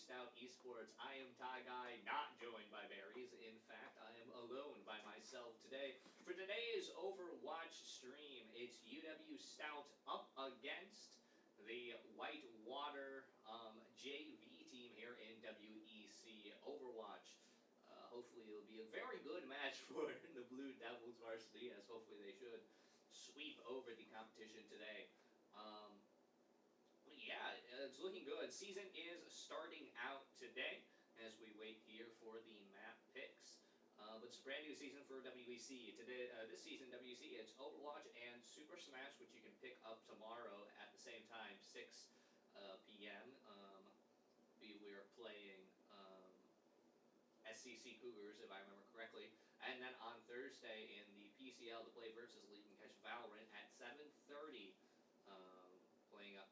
UW-Stout Esports. I am Ty Guy, not joined by Berries. In fact, I am alone by myself today. For today's Overwatch stream, it's UW-Stout up against the Whitewater JV team here in WEC Overwatch. Hopefully it'll be a very good match for the Blue Devils varsity, as hopefully they should sweep over the competition today. Yeah, it's looking good. Season is starting out today as we wait here for the map picks. But it's a brand new season for WEC. Today, this season, WEC, it's Overwatch and Super Smash, which you can pick up tomorrow at the same time, 6 p.m. We are playing SCC Cougars, if I remember correctly. And then on Thursday in the PCL to play versus League and Catch Valorant at 7:30, playing up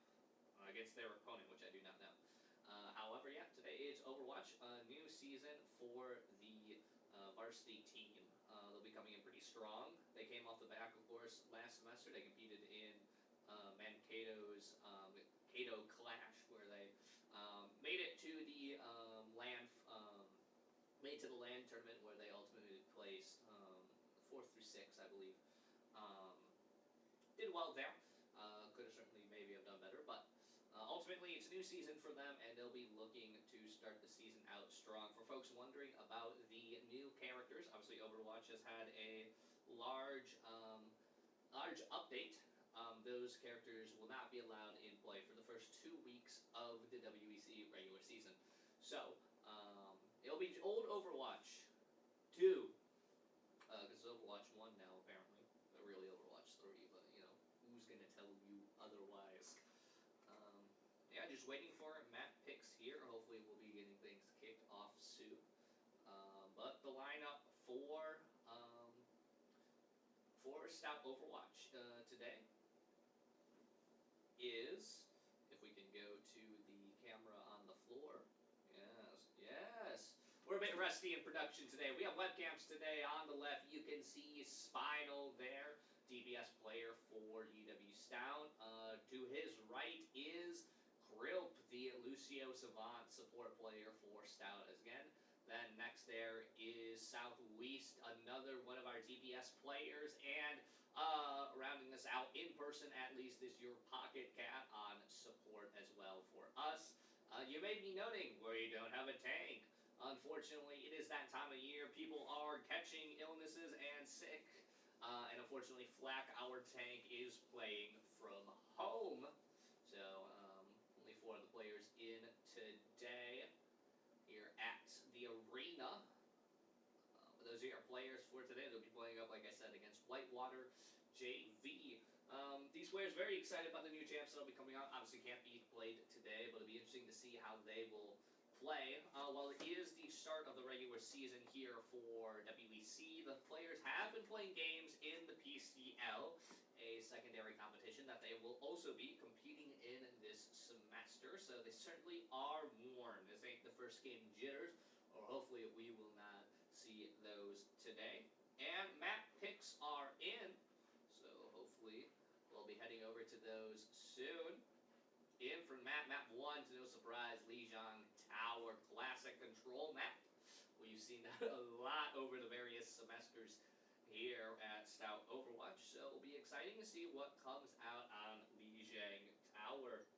against their opponent, which I do not know. However, yeah, today is Overwatch, a new season for the varsity team. They'll be coming in pretty strong. They came off the back, of course, last semester. They competed in Mankato's Kato Clash, where they made it to the LAN tournament, where they ultimately placed 4th through 6th, I believe. Did well there. Could have certainly maybe have done better, but ultimately it's a new season for them, and they'll be looking to start the season out strong. For folks wondering about the new characters, obviously Overwatch has had a large update. Those characters will not be allowed in play for the first 2 weeks of the WEC regular season. So, it'll be old Overwatch 2, because it's Overwatch 1 now apparently, but really Overwatch 3, but you know, who's going to tell you otherwise? Yeah, just waiting for map picks here. Hopefully we'll be getting things kicked off soon. But the lineup for Stout Overwatch today is, if we can go to the camera on the floor. Yes. We're a bit rusty in production today. We have webcams today. On the left, you can see Spinal there, DPS player for UW-Stout. To his right is Krilp, the Lucio Savant support player for Stout again. Then next there is Southwest, another one of our DPS players, and rounding this out in person at least is your Pocket Cat on support as well for us. You may be noting we don't have a tank. Unfortunately, it is that time of year. People are catching illnesses and sick. And unfortunately, Flack, our tank, is playing from home. So, only 4 of the players in today here at the arena. Those are our players for today. They'll be playing up, like I said, against Whitewater JV. These players very excited about the new champs that'll be coming out. Obviously can't be played today, but it'll be interesting to see how they will play. While it is the start of the regular season here for WEC, the players have been playing games in the PCL, a secondary competition that they will also be competing in this semester. So they certainly are warned. This ain't the first game jitters, or hopefully we will not see those today. And map picks are in, so hopefully we'll be heading over to those soon. In for map 1, to no surprise, Lijiang Tower Classic Control map. We've seen that a lot over the various semesters here at Stout Overwatch, so it'll be exciting to see what comes out on Lijiang Tower.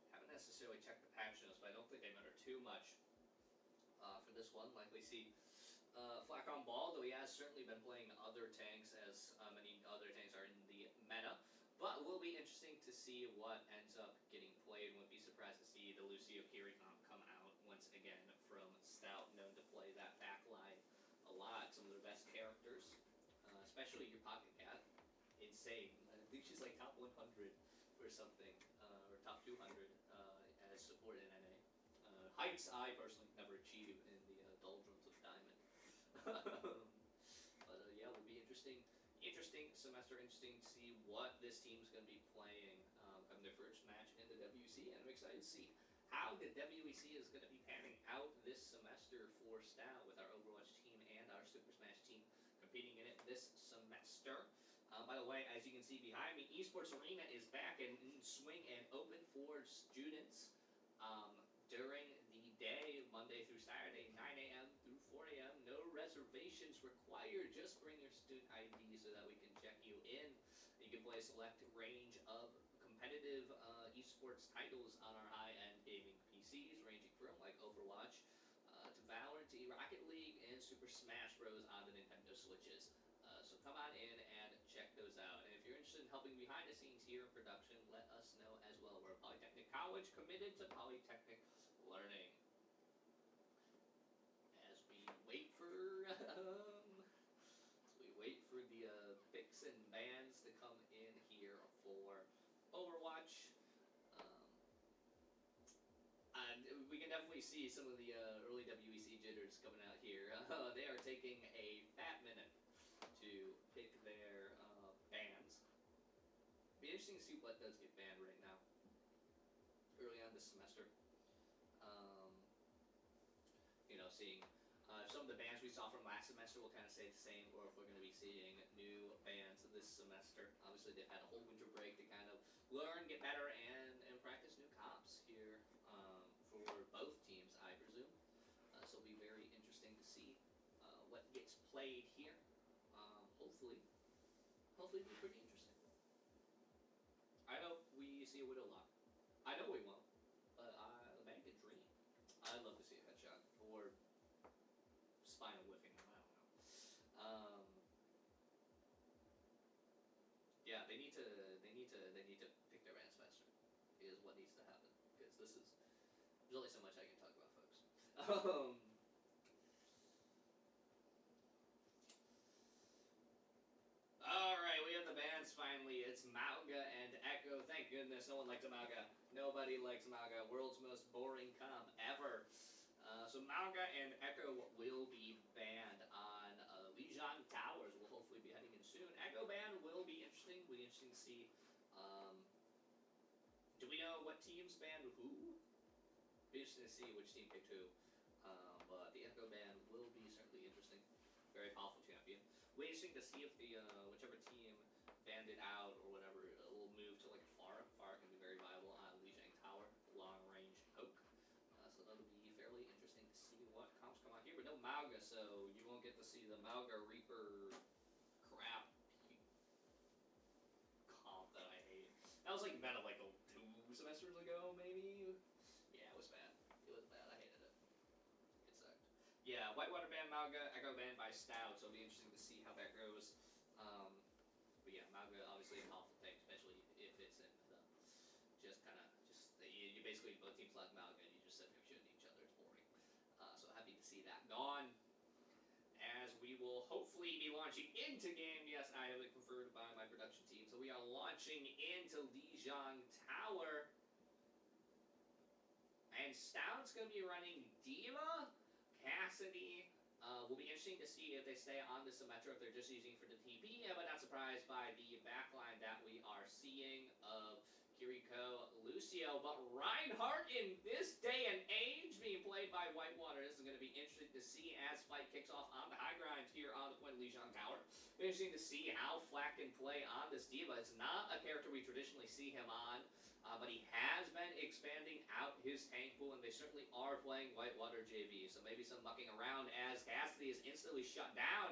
Haven't necessarily checked the patch notes, but I don't think they matter too much for this one. Likely see Flack on ball, though he has certainly been playing other tanks, as many other tanks are in the meta. But it will be interesting to see what ends up getting played. Wouldn't be surprised to see the Lucio Kiricomp come out once again from Stout, known to play that backline a lot. Some of their best characters, especially your Pocket Cat. Insane. I think she's like top 100 or something, or top 200 as support in NA. Heights I personally never achieved in the doldrums of Diamond. But yeah, it will be interesting semester, interesting to see what this team's going to be playing come their first match in the WEC, and I'm excited to see how the WEC is going to be panning out this semester for Stout, with our Overwatch team and our Super Smash team competing in it this semester. By the way, as you can see behind me, Esports Arena is back and in swing and open for students during the Saturday, 9 a.m. through 4 a.m. No reservations required. Just bring your student ID so that we can check you in. You can play a select range of competitive esports titles on our high-end gaming PCs, ranging from like Overwatch to Valorant to Rocket League and Super Smash Bros. On the Nintendo Switches. So come on in and check those out. And if you're interested in helping behind the scenes here in production, let us know as well. We're a Polytechnic College committed to Polytechnic learning. As we wait for the picks and bans to come in here for Overwatch. Um, we can definitely see some of the early WEC jitters coming out here. They are taking a fat minute to pick their bans. Be interesting to see what does get banned right now, early on this semester. Um, seeing some of the bans we saw from last semester will kind of stay the same, or if we're going to be seeing new bans this semester. Obviously, they've had a whole winter break to kind of learn, get better, and practice new comps here for both teams, I presume. So it'll be very interesting to see what gets played here. Hopefully it'll be pretty interesting. I hope we see a widow lock. I know we won't, but the man can dream. I'd love to see a headshot or spinal whiffing them. I don't know. Yeah, they need to pick their bans faster. Is what needs to happen because there's only so much I can talk about, folks. All right, we have the bans finally. It's Mauga and Echo. Thank goodness no one likes Mauga. Nobody likes Mauga. World's most boring comp ever. So Mauga and Echo will be banned on Lijiang Towers. We'll hopefully be heading in soon. Echo ban will be interesting. Will be interesting to see. Do we know what teams banned who? Be interesting to see which team picked who. But the Echo ban will be certainly interesting. Very powerful champion. Will be interesting to see if the whichever team banned it out or whatever will move to like a Pharah. Pharah can be very viable on Lijiang Tower, long range poke. So that'll be fairly interesting to see what comps come out here. But no Mauga, so you won't get to see the Mauga Reaper crap comp that I hate. That was like meta like 2 semesters ago, maybe. Yeah, it was bad. It was bad. I hated it. It sucked. Yeah, Whitewater banned Mauga. Echo banned by Stout, so it'll be interesting to see how that goes. But yeah, Mauga obviously a powerful tank, especially if it's in the you basically both teams like Mauga and you just sit there shooting each other. It's boring. So happy to see that gone. As we will hopefully be launching into game. Yes, I have it confirmed by my production team. So we are launching into Lijiang Tower. And Stout's going to be running D.Va, Cassidy. Will be interesting to see if they stay on the Symmetra, if they're just using for the TP. But not surprised by the backline that we are seeing of Kiriko, Lucio. But Reinhardt in this day and age being played by Whitewater. This is going to be interesting to see as fight kicks off on the high ground here on the point of Lijiang Tower. Be interesting to see how Flack can play on this D.Va. It's not a character we traditionally see him on. But he has been expanding out his tank pool, and they certainly are playing Whitewater JV. So maybe some mucking around as Cassidy is instantly shut down.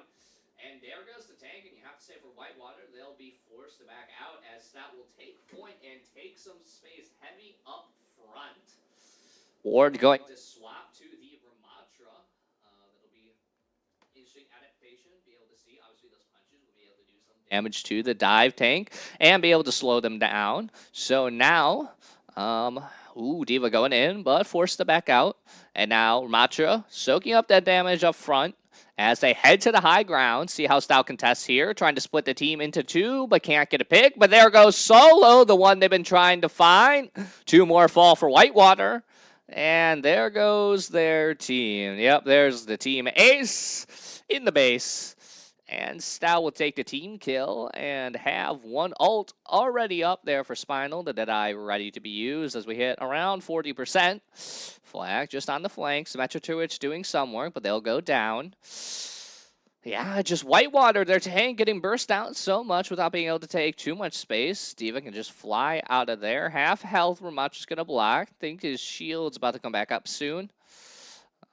And there goes the tank, and you have to say for Whitewater, they'll be forced to back out as Stout will take point and take some space heavy up front. Ward going to swap to the Ramatra. That'll be interesting adaptation. Be able to see, obviously, those punches will be able to do some damage to the dive tank and be able to slow them down. So now, D.Va going in, but forced to back out. And now Ramatra soaking up that damage up front as they head to the high ground. See how Stout contests here, trying to split the team into 2, but can't get a pick. But there goes Solo, the one they've been trying to find. 2 more fall for Whitewater. And there goes their team. Yep, there's the team ace in the base. And Stout will take the team kill and have 1 ult already up there for Spinal. The Deadeye ready to be used as we hit around 40%. Flag just on the flanks. Metro Twitch doing some work, but they'll go down. Yeah, just Whitewater, their tank getting burst out so much without being able to take too much space. D.Va can just fly out of there. Half health, Ramatra's going to block. Think his shield's about to come back up soon.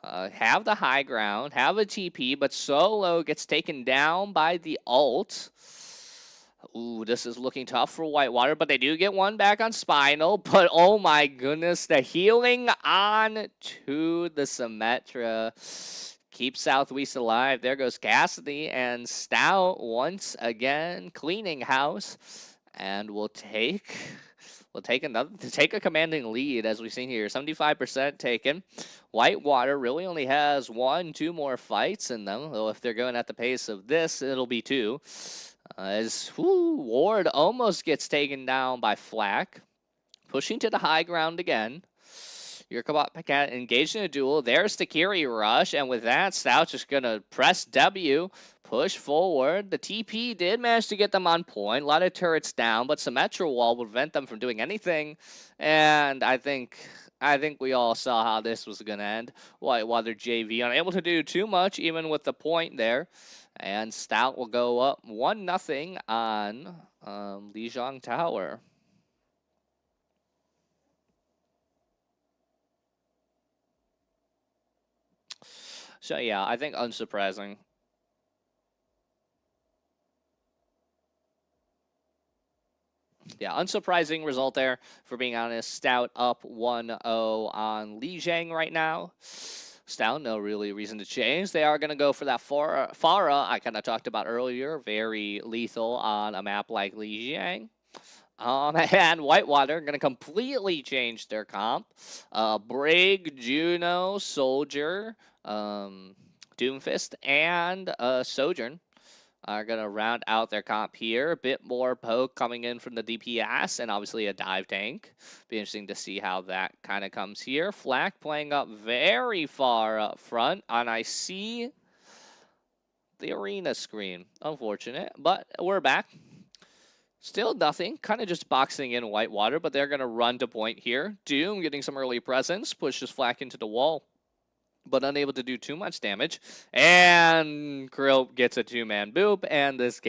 have the high ground, have a TP, but Solo gets taken down by the ult. Ooh, this is looking tough for Whitewater, but they do get one back on Spinal. But oh my goodness, the healing on to the Symmetra. Keep Southwest alive. There goes Cassidy, and Stout once again cleaning house. And we'll take a commanding lead, as we've seen here. 75% taken. Whitewater really only has 1-2 more fights in them, though if they're going at the pace of this, it'll be 2. Ward almost gets taken down by Flack. Pushing to the high ground again. Yurkabot engaged in a duel. There's the Kiri rush, and with that, Stout's just going to press W, push forward. The TP did manage to get them on point. A lot of turrets down, but Symmetra wall will prevent them from doing anything. And I think we all saw how this was going to end. Whitewater JV unable to do too much, even with the point there. And Stout will go up 1-0 on Lijiang Tower. So yeah, I think unsurprising. Yeah, unsurprising result there, for being honest. Stout up 1-0 on Lijiang right now. Stout, no really reason to change. They are going to go for that Pharah I kind of talked about earlier. Very lethal on a map like Lijiang. And Whitewater going to completely change their comp. Brig, Juno, Soldier, Doomfist, and Sojourn are going to round out their comp here. A bit more poke coming in from the DPS, and obviously a dive tank. Be interesting to see how that kind of comes here. Flack playing up very far up front, and I see the arena screen. Unfortunate, but we're back. Still nothing, kind of just boxing in Whitewater, but they're going to run to point here. Doom getting some early presence, pushes Flack into the wall, but unable to do too much damage. And Krill gets a 2-man boop, and this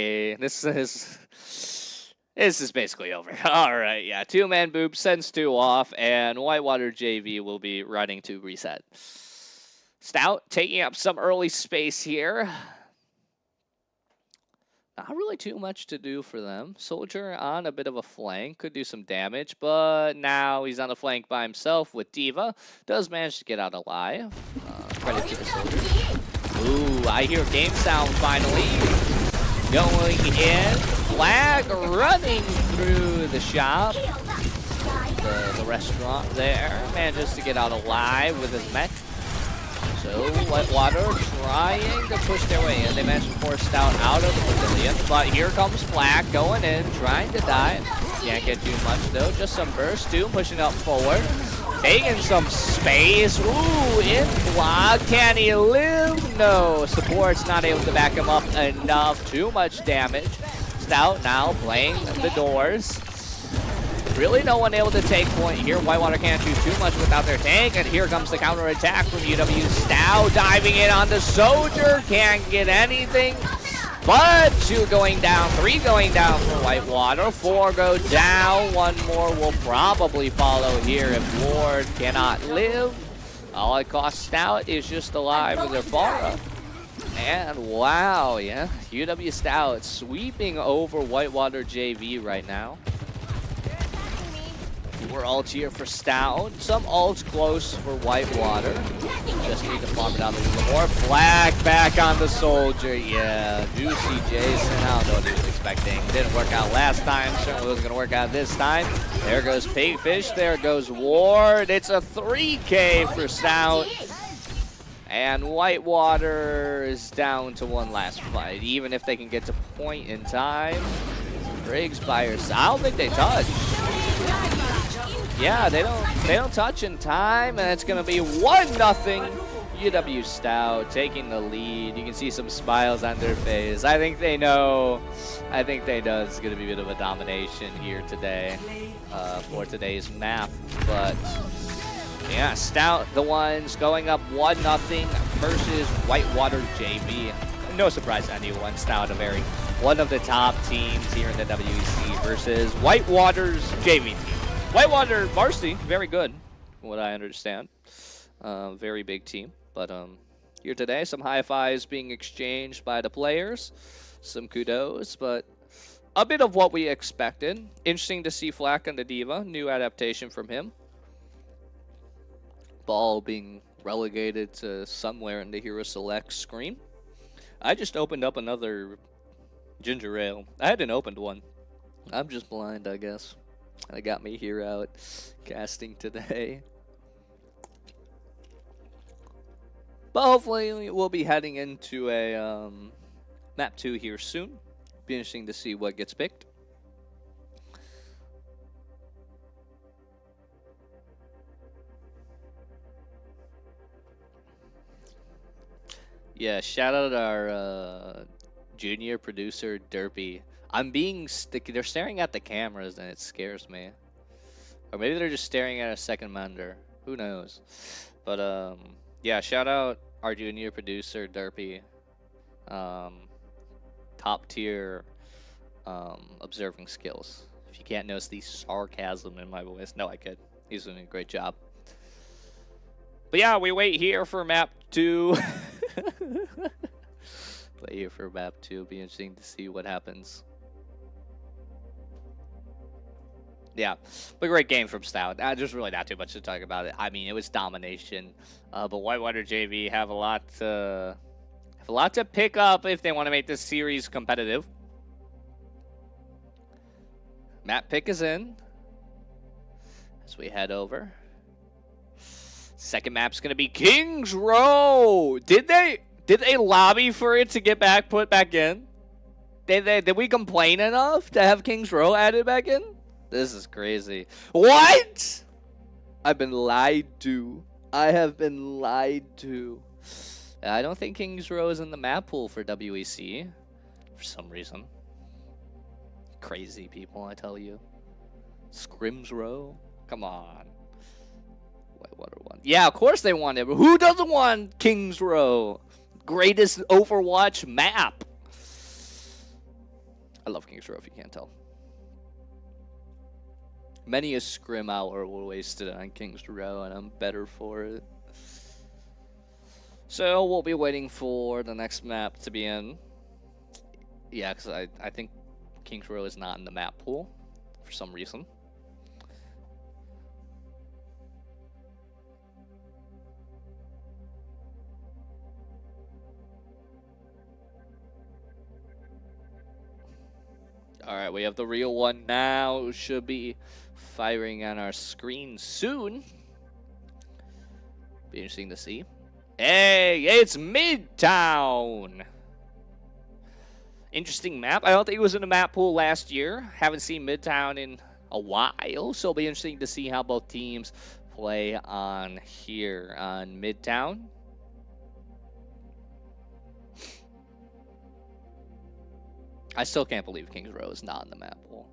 is basically over. All right, yeah, 2-man boop, sends 2 off, and Whitewater JV will be running to reset. Stout taking up some early space here. Not really too much to do for them. Soldier on a bit of a flank. Could do some damage, but now he's on the flank by himself with D.Va. Does manage to get out alive. Credit to the Soldier. Ooh, I hear game sound finally. Going in. Flag running through the shop. The restaurant there. Manages to get out alive with his mech. So Whitewater trying to push their way in. They managed to force Stout out of the pavilion, but here comes Flack going in, trying to dive. Can't get too much though, just some burst. Doom pushing up forward, taking some space. Ooh, in block. Can he live? No, support's not able to back him up enough. Too much damage. Stout now playing the doors. Really no one able to take point here. Whitewater can't do too much without their tank, and here comes the counter attack from UW-Stout, diving in on the Soldier. Can't get anything, but 2 going down, 3 going down for Whitewater. 4 go down, 1 more will probably follow here if Ward cannot live. All it costs Stout is just alive with their Pharah. And wow, yeah, UW-Stout sweeping over Whitewater JV right now. We're ult here for Stout. Some ults close for Whitewater. Just need to farm it out a little more. Flag back on the Soldier. Yeah, juicy Jason. I don't know what he was expecting. Didn't work out last time. Certainly wasn't going to work out this time. There goes Pigfish. There goes Ward. It's a 3K for Stout. And Whitewater is down to 1 last fight. Even if they can get to point in time. Briggs by herself. I don't think they touch. Yeah, they don't touch in time, and it's gonna be 1-0. UW-Stout taking the lead. You can see some smiles on their face. I think they know it's gonna be a bit of a domination here today for today's map. But yeah, Stout the ones going up 1-0 versus Whitewater JV. No surprise to anyone. Stout one of the top teams here in the WEC versus Whitewater's JV team. Whitewater varsity, very good, from what I understand. Very big team. But here today, some high fives being exchanged by the players. Some kudos, but a bit of what we expected. Interesting to see Flack on the Diva. New adaptation from him. Ball being relegated to somewhere in the Hero Select screen. I just opened up another ginger ale. I hadn't opened one. I'm just blind, I guess. That got me here out casting today. But hopefully we'll be heading into a map 2 here soon. Be interesting to see what gets picked. Yeah, shout out our junior producer Derpy. I'm being they're staring at the cameras and it scares me. Or maybe they're just staring at a second mender. Who knows? But yeah, shout out our junior producer Derpy. Top tier observing skills. If you can't notice the sarcasm in my voice, no, I could. He's doing a great job. But yeah, we wait here for map 2. Wait here for map 2. Be interesting to see what happens. Yeah, but great game from Stout. There's really not too much to talk about it. I mean, it was domination. But Whitewater JV have a lot to pick up if they want to make this series competitive. Map pick is in as we head over. Second map's gonna be Kings Row. Did they lobby for it to get put back in? Did we complain enough to have Kings Row added back in? This is crazy. What? I've been lied to. I have been lied to. I don't think Kings Row is in the map pool for WEC for some reason. Crazy people, I tell you. Scrims Row? Come on. Whitewater 1. Yeah, of course they want it. But who doesn't want Kings Row? Greatest Overwatch map. I love Kings Row if you can't tell. Many a scrim hour were wasted on Kings Row, and I'm better for it. So we'll be waiting for the next map to be in. Yeah, because I think Kings Row is not in the map pool for some reason. Alright, we have the real one now. Should be firing on our screen soon. Be interesting to see. Hey, it's Midtown! Interesting map. I don't think it was in the map pool last year. Haven't seen Midtown in a while, so it'll be interesting to see how both teams play on here on Midtown. I still can't believe Kings Row is not in the map pool.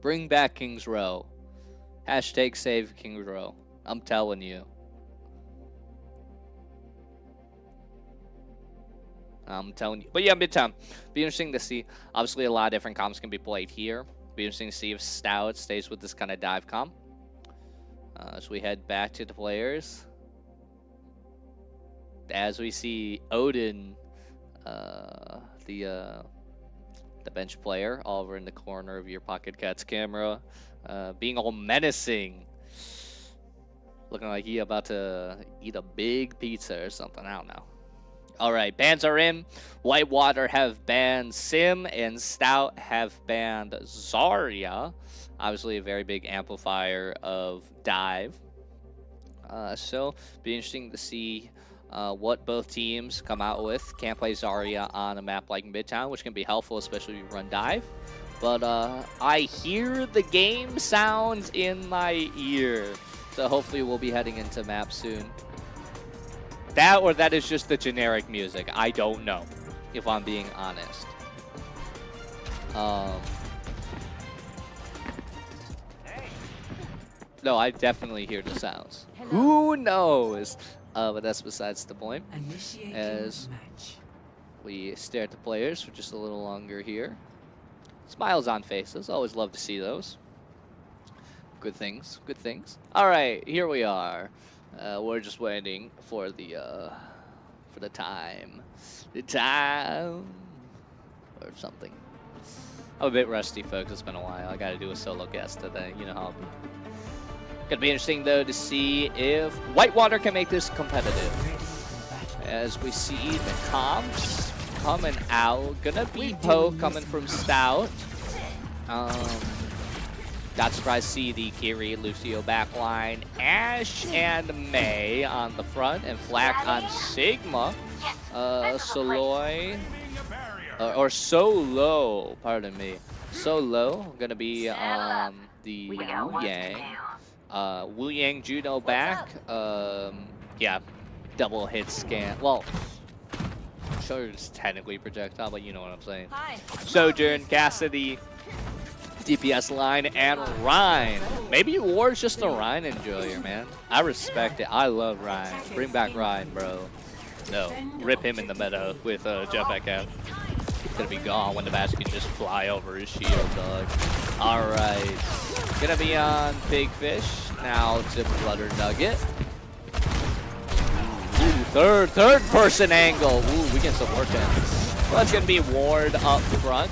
Bring back Kings Row. Hashtag save Kings Row. I'm telling you. I'm telling you. But yeah, Midtown. Be interesting to see. Obviously, a lot of different comps can be played here. Be interesting to see if Stout stays with this kind of dive comp. As we head back to the players. As we see Odin, the bench player, all over in the corner of your Pocket Cats camera, being all menacing. Looking like he about to eat a big pizza or something. I don't know. All right, bans are in. Whitewater have banned Sim, and Stout have banned Zarya. Obviously, a very big amplifier of Dive. So, be interesting to see what both teams come out with. Can't play Zarya on a map like Midtown, which can be helpful, especially if you run Dive. But I hear the game sounds in my ear. So hopefully we'll be heading into map soon. That or that is just the generic music. I don't know, if I'm being honest. No, I definitely hear the sounds. Hello. Who knows? But that's besides the point. As we stare at the players for just a little longer here. Smiles on faces. Always love to see those. Good things. Good things. All right, here we are. We're just waiting for the time. The time or something. I'm a bit rusty, folks. It's been a while. I gotta do a solo guest today. You know how it be. Gonna be interesting, though, to see if Whitewater can make this competitive. As we see the comps coming out. Gonna be Poke coming from Stout. Not surprised to see the Kiri, Lucio backline. Ash and May on the front. And Flack on Sigma. Soloy. Or Solo, pardon me. Solo, gonna be the Wu Yang. Wu Yang Juno back. Yeah, double hit scan. Well, sure it's technically projectile, but you know what I'm saying. Sojourn, Cassidy, DPS line, and Ryan. Maybe Ward's just a Ryan enjoyer, man. I respect it. I love Ryan. Bring back Ryan, bro. No, rip him in the meta with Jeff Eckhout. Gonna be gone when the Bash can just fly over his shield, dog. Alright. Gonna be on Big Fish. Now to Flutter Nugget. Ooh, third person angle. Ooh, we can still work it. Well, it's gonna be Ward up front.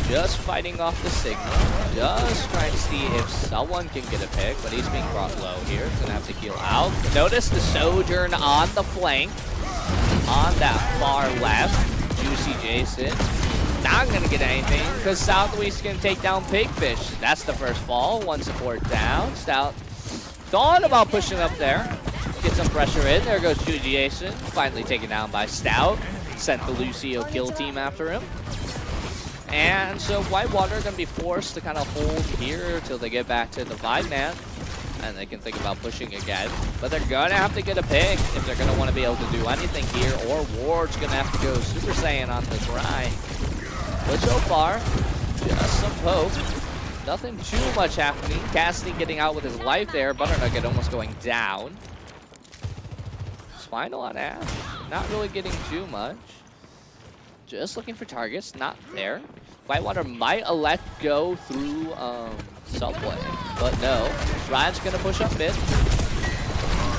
Just fighting off the signal. Just trying to see if someone can get a pick, but he's being brought low here. Gonna have to heal out. Notice the Sojourn on the flank. On that far left. Juicy Jason. Not gonna get anything because Southwest gonna take down Pigfish. That's the first fall. One support down. Stout thought about pushing up there. Get some pressure in. There goes Juicy Jason. Finally taken down by Stout. Sent the Lucio kill team after him. And so Whitewater gonna be forced to kind of hold here till they get back to the 5-man. And they can think about pushing again. But they're going to have to get a pick if they're going to want to be able to do anything here. Or Ward's going to have to go Super Saiyan on the grind. But so far, just some poke. Nothing too much happening. Cassidy getting out with his life there. Butternugget almost going down. Spinal on Ash. Not really getting too much. Just looking for targets. Not there. Whitewater might let go through Subway, but no. Ryan's gonna push up mid.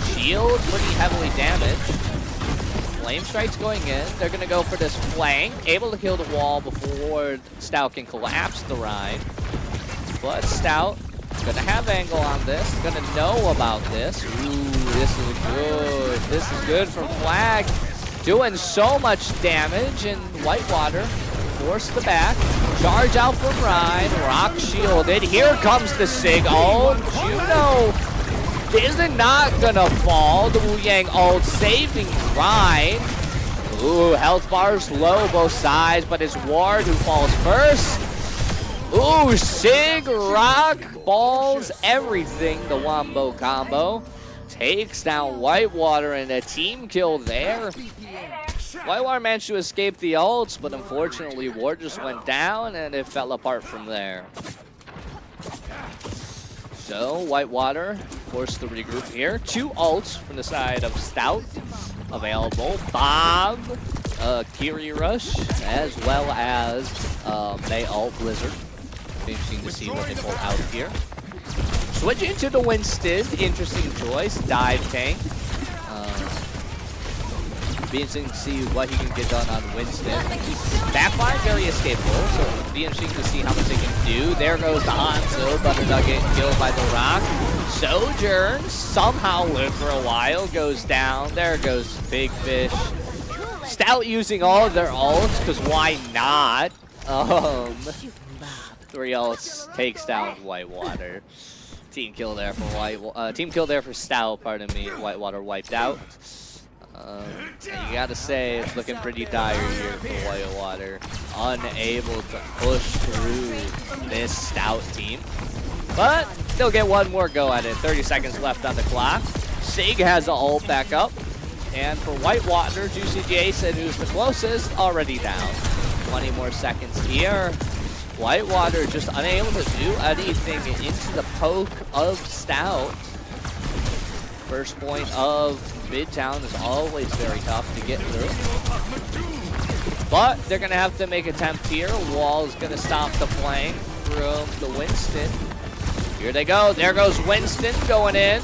Shield pretty heavily damaged. Flame Strike's going in. They're gonna go for this flank. Able to kill the wall before Stout can collapse the Ryan. But Stout gonna have angle on this. Gonna know about this. Ooh, this is good. This is good from Flag. Doing so much damage, and Whitewater force the back. Charge out from Ryan. Rock shielded. Here comes the Sig. Oh, Juno is not gonna fall. The Wu Yang ult saving Ryan. Ooh, health bars low both sides, but it's Ward who falls first. Ooh, Sig, Rock, balls, everything. The Wombo combo takes down Whitewater, and a team kill there. Whitewater managed to escape the ults, but unfortunately Ward just went down and it fell apart from there. So Whitewater forced to regroup here. 2 ults from the side of Stout available. Bob, Kiri Rush, as well as May ult Blizzard. Interesting to see what they pull out here. Switching to the Winston, interesting choice. Dive tank. Be interesting to see what he can get done on Winston. Backline very escapable, so it'll be interesting to see how much they can do. There goes the Hanzo, Butternugget killed by the Rock. Sojourn somehow lived for a while, goes down. There goes Big Fish. Stout using all of their ults, because why not? 3 ults takes down Whitewater. Team kill there for Stout, pardon me. Whitewater wiped out. And you gotta say, it's looking pretty dire here for Whitewater. Unable to push through this Stout team. But they'll get one more go at it. 30 seconds left on the clock. Sig has the ult back up. And for Whitewater, Juicy Jason, who's the closest, already down. 20 more seconds here. Whitewater just unable to do anything into the poke of Stout. First point of Midtown is always very tough to get through. But they're going to have to make an attempt here. Wall is going to stop the flank from the Winston. Here they go. There goes Winston going in.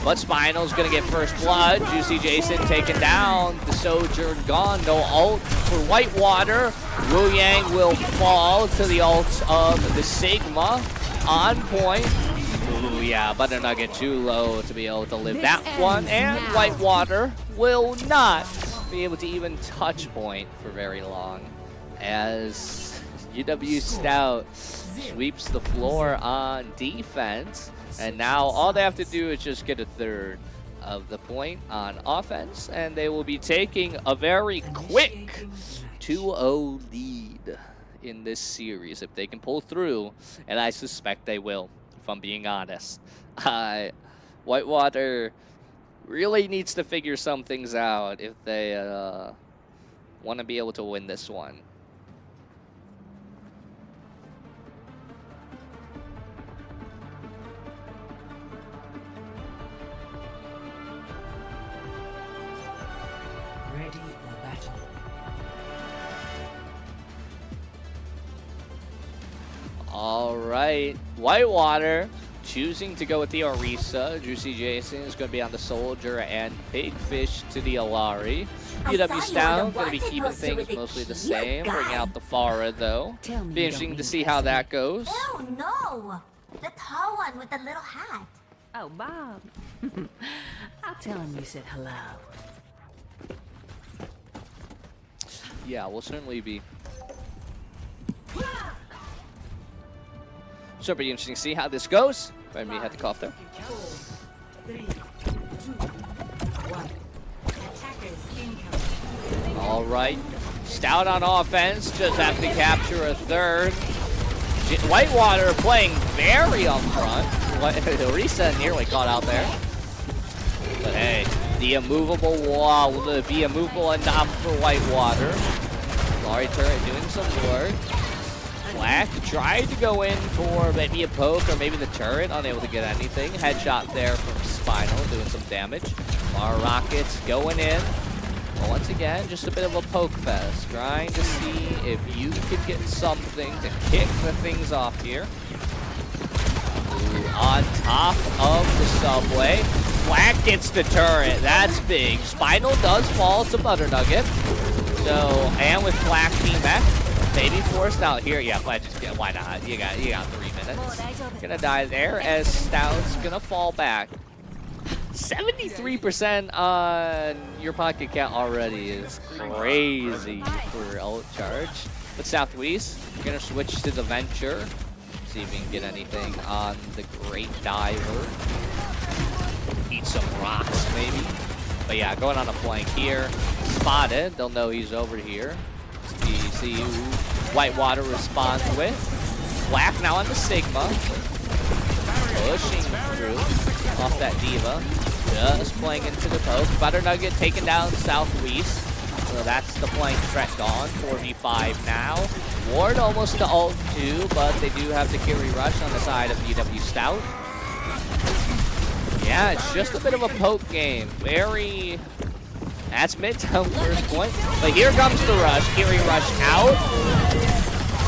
But Spinal's gonna get first blood. Juicy Jason taken down. The Soldier gone. No ult for Whitewater. Wu Yang will fall to the ult of the Sigma. On point. Ooh, yeah, Butter Nugget too low to be able to live that one. And Whitewater will not be able to even touch point for very long, as UW-Stout sweeps the floor on defense. And now all they have to do is just get a third of the point on offense, and they will be taking a very quick 2-0 lead in this series if they can pull through, and I suspect they will, if I'm being honest. Whitewater really needs to figure some things out if they want to be able to win this one. Ready for battle. All right, Whitewater choosing to go with the Orisa. Juicy Jason is going to be on the Soldier, and Big Fish to the Alari. UW-Stout going to be keeping things mostly the same, bringing out the Pharah though. Be interesting to see how that goes. Oh no! The tall one with the little hat. Oh, Bob. I'll tell him you said hello. Yeah, we'll certainly be. So pretty interesting to see how this goes. Let me had to cough there. 4, 3, 2, 1. Attackers incoming. All right, Stout on offense, just have to capture a third. Whitewater playing very up front. Orisa nearly caught out there. But hey, the immovable wall will be immovable enough for Whitewater. Laurie turret doing some work. Black tried to go in for maybe a poke or maybe the turret, unable to get anything. Headshot there from Spinal, doing some damage. Our Rockets going in. Well, once again, just a bit of a poke fest. Trying to see if you could get something to kick the things off here. Ooh, on top of the subway. Black gets the turret. That's big. Spinal does fall to Butter Nugget. So, and with Black team-back, maybe forced out here. Yeah, Black just get. Why not? You got 3 minutes. Gonna die there as Stout's gonna fall back. 73% on your pocket count already is crazy for ult charge. But Southwest, we're gonna switch to the Venture. See if we can get anything on the Great Diver. Eat some rocks, maybe. But yeah, going on a flank here. Spotted. They'll know he's over here. See who Whitewater responds with. Black now on the Sigma. Pushing through off that Diva. Just playing into the poke. Butter Nugget taking down Southwest. So that's the flank threat gone. 4v5 now. Ward almost to ult too, but they do have the carry rush on the side of UW-Stout. Yeah, it's just a bit of a poke game. Very... That's Midtown first point. But here comes the rush. Carry rush out.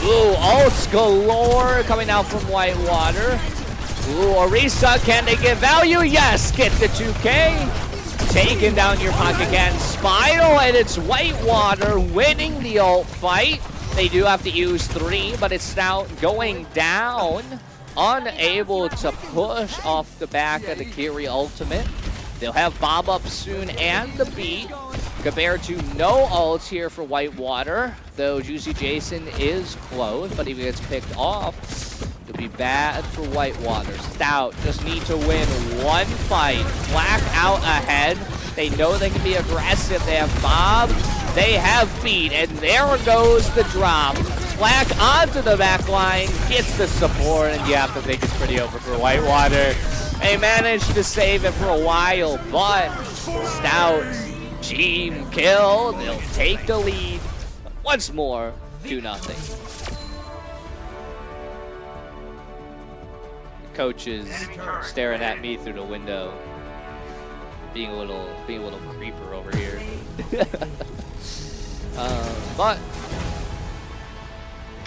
Ooh, ults galore coming out from Whitewater. Ooh, Orisa, can they get value? Yes, get the 2K. Taking down your pocket again. Spinal, and it's Whitewater winning the ult fight. They do have to use 3, but it's now going down. Unable to push off the back of the Kiri ultimate. They'll have Bob up soon and the beat. Compared to no ults here for Whitewater, though Juicy Jason is close, but if he gets picked off, it'll be bad for Whitewater. Stout just need to win one fight. Black out ahead. They know they can be aggressive. They have Bob. They have beat, and there goes the drop. Black onto the back line, gets the support, and you have to think it's pretty over for Whitewater. They managed to save it for a while, but Stout team kill. They'll take the lead once more, 2-0. The coach is staring at me through the window, being a little creeper over here. But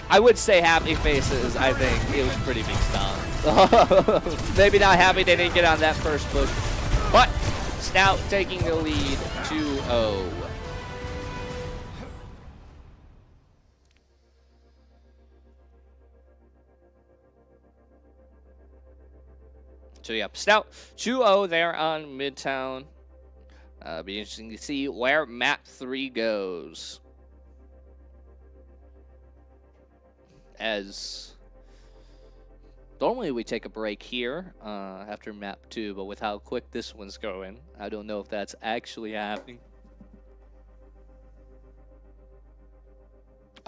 I would say happy faces. I think it was pretty big stuff. Maybe not happy they didn't get on that first push But Stout taking the lead 2-0. So yeah, Stout 2-0 there on Midtown. Be interesting to see where map 3 goes. As normally we take a break here after map 2, but with how quick this one's going, I don't know if that's actually happening.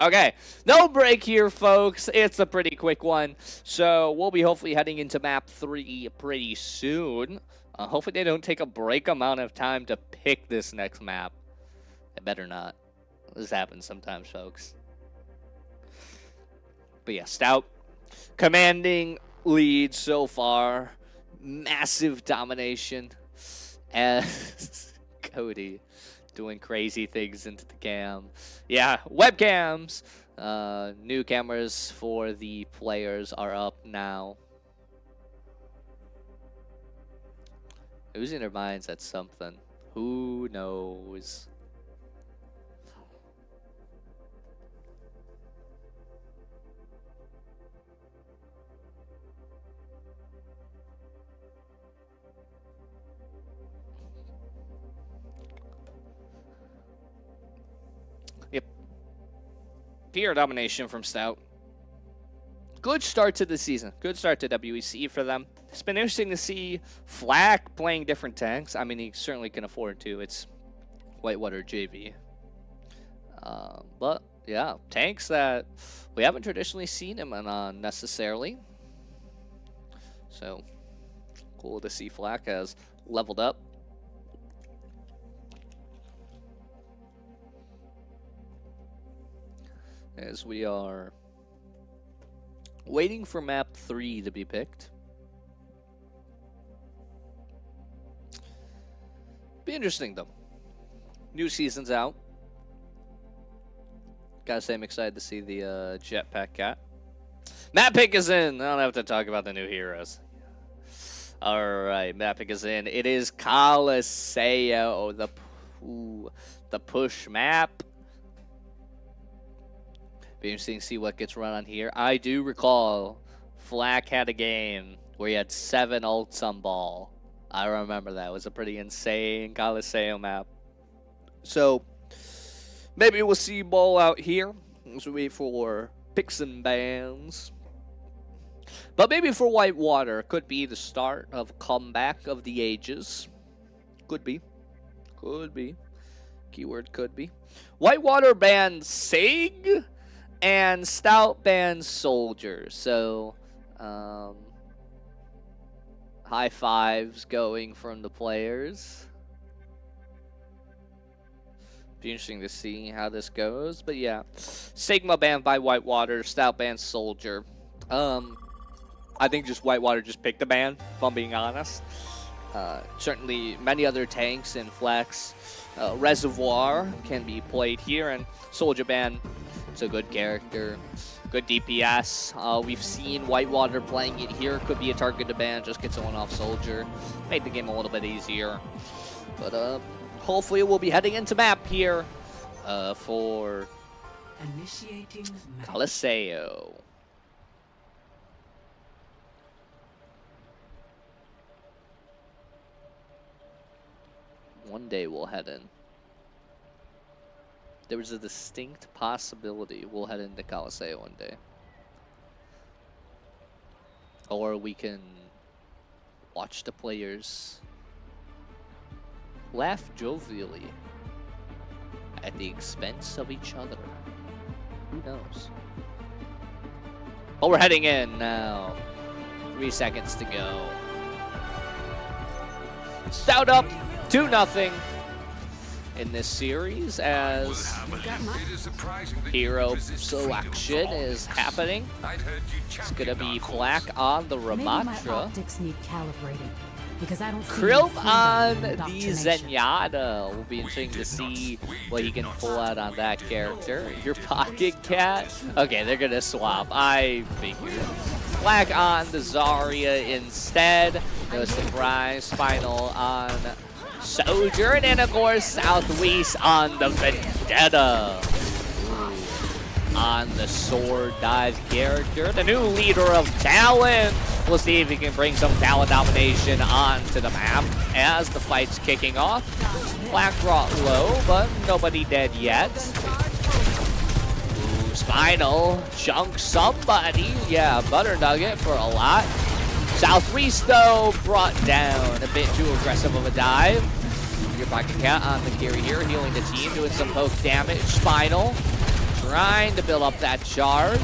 Okay, no break here, folks. It's a pretty quick one. So we'll be hopefully heading into map 3 pretty soon. Hopefully they don't take a break amount of time to pick this next map. They better not. This happens sometimes, folks. But yeah, Stout commanding lead so far. Massive domination. As Cody doing crazy things into the cam. Yeah, webcams. New cameras for the players are up now. Losing their minds at something. Who knows? Yep. Pure domination from Stout. Good start to the season. Good start to WEC for them. It's been interesting to see Flack playing different tanks. I mean, he certainly can afford to. It's Whitewater JV. But, yeah, tanks that we haven't traditionally seen him on necessarily. So, cool to see Flack has leveled up. As we are waiting for map 3 to be picked. Be interesting though. New season's out. Gotta say I'm excited to see the jetpack cat. Map pick is in. I don't have to talk about the new heroes. Alright, map pick is in. It is Coliseo, the push map. Be interesting to see what gets run on here. I do recall Flack had a game where he had 7 ults on ball. I remember that. It was a pretty insane Coliseo map. So, maybe we'll see ball out here as we wait for picks and bans. But maybe for Whitewater, could be the start of comeback of the ages. Could be. Could be. Keyword could be. Whitewater bans Sig. And Stout bans Soldier, so high fives going from the players. Be interesting to see how this goes, but yeah, Sigma banned by Whitewater, Stout bans Soldier. I think just Whitewater just picked the ban, if I'm being honest. Certainly many other tanks in Flex Reservoir can be played here, and Soldier ban. It's a good character, good DPS. We've seen Whitewater playing it here. Could be a target to ban, just get someone off Soldier. Make the game a little bit easier. But hopefully we'll be heading into map here for Initiating map. Coliseo. One day we'll head in. There was a distinct possibility we'll head into Coliseo one day. Or we can watch the players laugh jovially at the expense of each other. Who knows? But we're heading in now. 3 seconds to go. Stout up 2-0. In this series, as hero selection is happening. It's gonna be Flack on the Ramatra. Optics need calibrating because I don't see Krilp any on freedom in the indoctrination. Zenyatta. Will be interesting to see what he can pull out on that character. Your pocket cat? Okay, they're gonna swap. I figured. Black on the Zarya instead. No surprise. Spinal on Sojourn. And of course, Southwest on the Vendetta. On the sword dive character, the new leader of Talon. We'll see if he can bring some Talon domination onto the map as the fight's kicking off. Black brought low, but nobody dead yet. Ooh, Spinal chunk somebody. Yeah, Butter Nugget for a lot. Southwest though brought down a bit too aggressive of a dive. Your Pocket Cat on the carry here, healing the team, doing some poke damage. Spinal trying to build up that charge,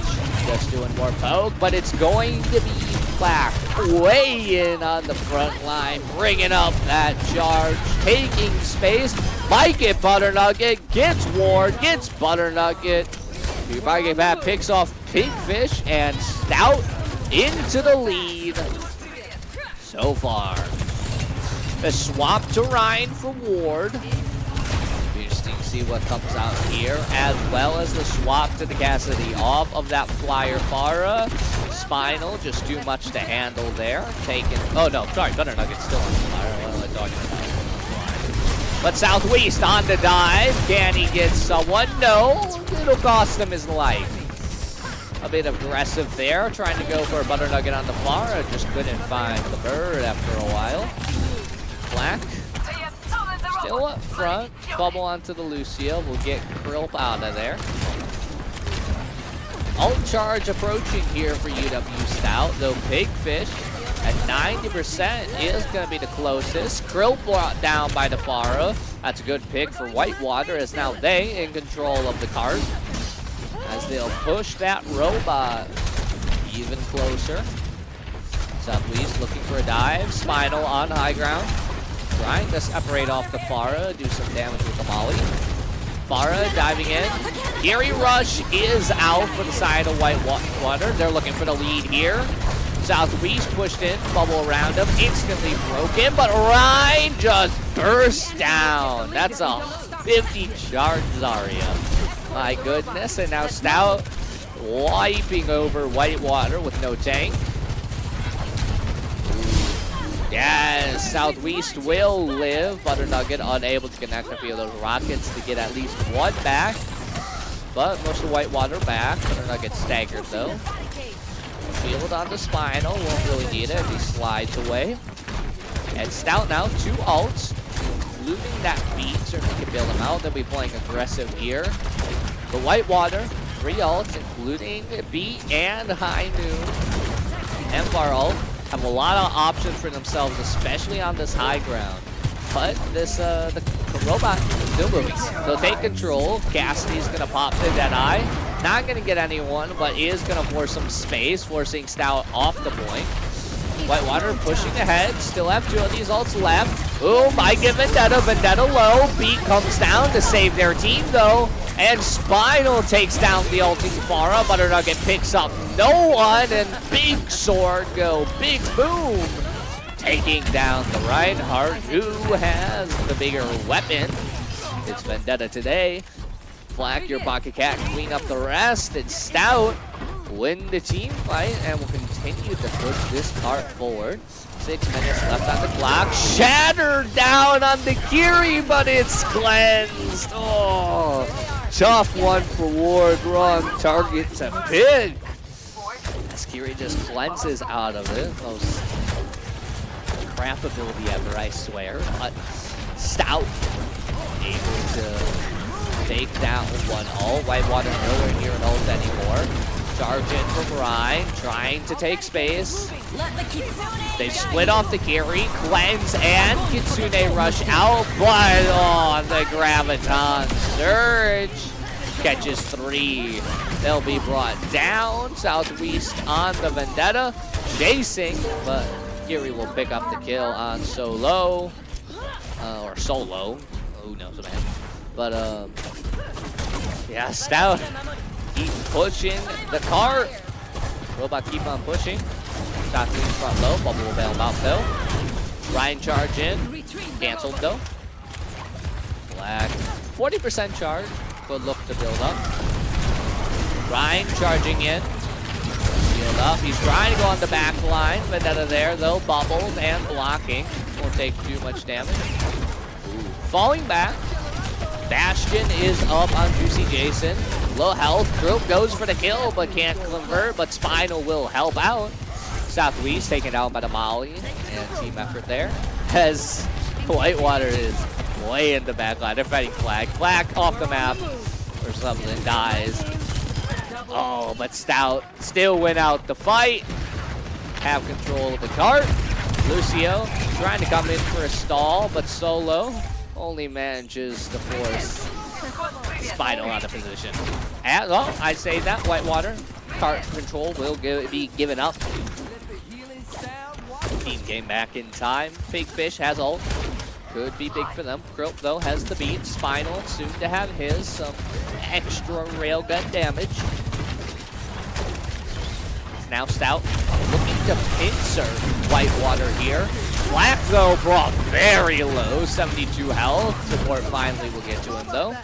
just doing more poke, but it's going to be Black way in on the front line, bringing up that charge, taking space. Might get Butter Nugget, gets Ward, gets Butter Nugget. Your Pocket Cat picks off Pigfish and Stout into the lead so far. The swap to Ryan for Ward. Interesting to see what comes out here, as well as the swap to the Cassidy off of that Flyer Farah. Spinal, just too much to handle there. Taking, oh no, sorry, Butter Nugget's still on the Flyer. What am I talking about? But Southwest on the dive. Can he get someone? No, it'll cost him his life. A bit aggressive there, trying to go for a Butter Nugget on the Flyer. Just couldn't find the bird after a while. Black still up front. Bubble onto the Lucio. We'll get Krill out of there. Ult charge approaching here for UW-Stout, though Pigfish at 90% is going to be the closest. Krill brought down by the Farah. That's a good pick for Whitewater, as now they in control of the cart, as they'll push that robot even closer. Southwest looking for a dive. Spinal on high ground. Trying to separate off the Farah, do some damage with the Molly. Farah diving in. Gary Rush is out for the side of Whitewater. They're looking for the lead here. Southwest pushed in, bubble around him, instantly broken, but Ryan just burst down. That's a 50 charge Zarya. My goodness, and now Stout wiping over Whitewater with no tank. Yes, Southwest will live. Butter Nugget unable to connect a few of those rockets to get at least one back. But most of Whitewater back. Butter Nugget staggered though. Shield on the Spinal, won't really need it. He slides away. And Stout now, 2 ults. Looting that beat, certainly can bail him out. They'll be playing aggressive here. But Whitewater, 3 ults, including beat and high noon. Empire ult. Have a lot of options for themselves, especially on this high ground. But this the robot is still moving. They'll take control. Cassidy's gonna pop the Deadeye. Not gonna get anyone, but is gonna force some space, forcing Stout off the point. Whitewater pushing ahead. Still have 2 of these ults left. Ooh, might get Vendetta. Vendetta low. Beat comes down to save their team though. And Spinal takes down the ulting Farah. Butter Nugget picks up no one, and big sword go, big boom. Taking down the Reinhardt, who has the bigger weapon. It's Vendetta today. Black, your Pocket Cat, clean up the rest. And Stout win the team fight and will continue to push this cart forward. 6 minutes left on the clock. Shattered down on the Kiri, but it's cleansed. Oh, tough one for Ward. Wrong target to Pig. As Kiri just cleanses out of it. Most crap ability ever, I swear. But Stout able to take down one ult. Whitewater nowhere near an ult anymore. Charge in from Ryan, trying to take space. They split off the Kiri, cleanse, and Kitsune rush out, but on the Graviton Surge catches 3. They'll be brought down. Southwest on the Vendetta, chasing, but Kiri will pick up the kill on Solo, or Solo. Who knows what I mean. But yeah, Stout keep pushing the cart. Robot keep on pushing. Southwest front low. Bubble will bail him out though. Ryan charge in. Cancelled though. Black. 40% charge. Good look to build up. Ryan charging in. Shield hold up. He's trying to go on the back line. Vendetta there, though, bubbled and blocking. Won't take too much damage. Ooh. Falling back. Bastion is up on Juicy Jason. Low health. Group goes for the kill, but can't convert. But Spinal will help out. Southwest taken out by the Molly. And team effort there. As Whitewater is way in the back line. They're fighting Flag. Flag off the map or something. Dies. Oh, but Stout still win out the fight. Have control of the cart. Lucio trying to come in for a stall, but Solo only manages to force Spinal out of position. Oh, I say that. Whitewater cart control will be given up. Team game back in time. Big Fish has ult. Could be big for them. Grope, though, has the beat. Spinal soon to have his. Some extra railgun damage. Now Stout looking to pincer Whitewater here. Black, though, brought very low. 72 health. Support finally will get to him, though.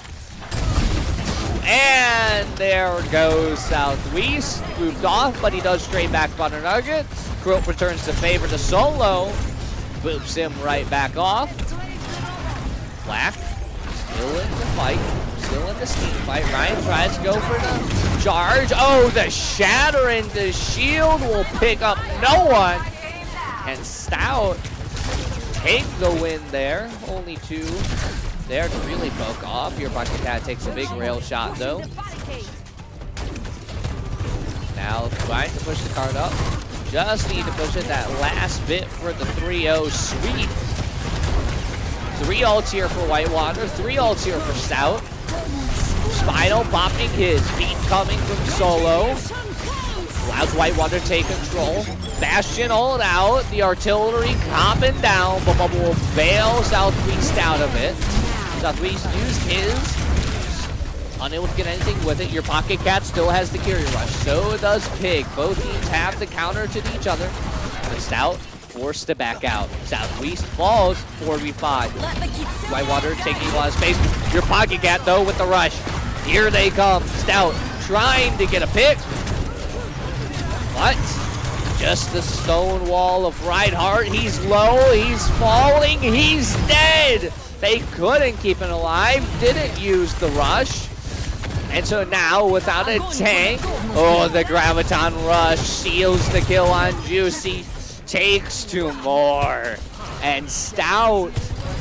And there goes Southwest. Moved off, but he does straight back Butter Nugget. Grope returns the favor to Solo. Boops him right back off. Black still in the fight. Still in the steam fight. Ryan tries to go for the charge. Oh, the shatter into shield will pick up no one. And Stout take the win there. Only two there to really poke off. Your Bucket Cat takes a big rail shot though. Now trying to push the card up. Just need to push it that last bit for the 3-0 sweep. 3 ults here for Whitewater, 3 ults here for Stout. Spinal popping his, beat coming from Solo. Allows Whitewater to take control. Bastion ult out, the artillery coming down, but Bubble will bail Southwest out of it. Southwest used his. Unable to get anything with it. Your Pocket Cat still has the Curie Rush. So does Pig. Both teams have the counter to each other. But Stout forced to back out. Southwest falls 4v5. Whitewater taking a lot of space. Your Pocket Cat, though, with the rush. Here they come. Stout trying to get a pick. But just the stone wall of Reinhardt. He's low. He's falling. He's dead. They couldn't keep him alive. Didn't use the rush. And so now, without a tank, oh, the Graviton Rush seals the kill on Juicy, takes 2 more. And Stout,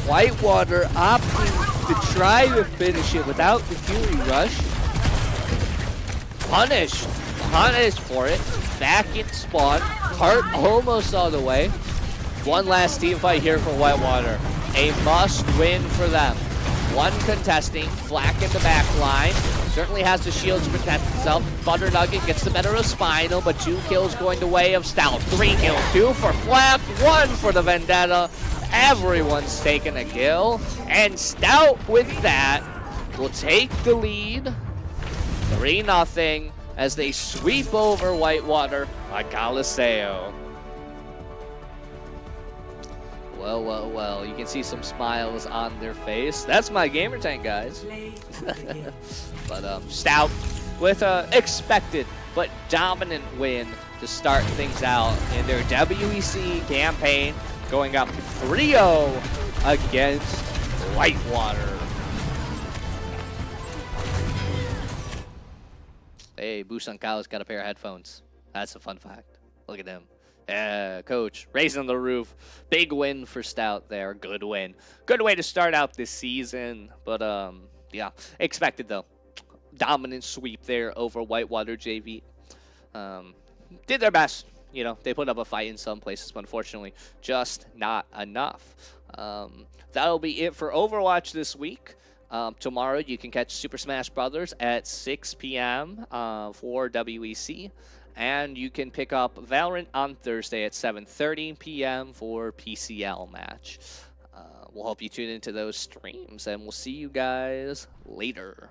Whitewater opting to try to finish it without the Fury Rush. Punished for it. Back in spawn, Cart almost all the way. One last team fight here for Whitewater. A must win for them. One contesting, Flack in the back line. Certainly has the shield to protect himself. Butter Nugget gets the better of Spinal, but 2 kills going the way of Stout. 3 kills, 2 for Flack, 1 for the Vendetta. Everyone's taking a kill. And Stout with that will take the lead. 3-0 as they sweep over Whitewater on Coliseo. Well, you can see some smiles on their face. That's my gamer tank, guys. But Stout with a expected but dominant win to start things out in their WEC campaign, going up 3-0 against Whitewater. Hey, Busan Kao's got a pair of headphones. That's a fun fact. Look at him. Yeah, coach, raising the roof. Big win for Stout there. Good win. Good way to start out this season. But, yeah, expected, though. Dominant sweep there over Whitewater JV. Did their best. You know, they put up a fight in some places, but unfortunately, just not enough. That'll be it for Overwatch this week. Tomorrow, you can catch Super Smash Bros. At 6 p.m. For WEC. And you can pick up Valorant on Thursday at 7:30 p.m. for PCL match. We'll hope you tune into those streams, and we'll see you guys later.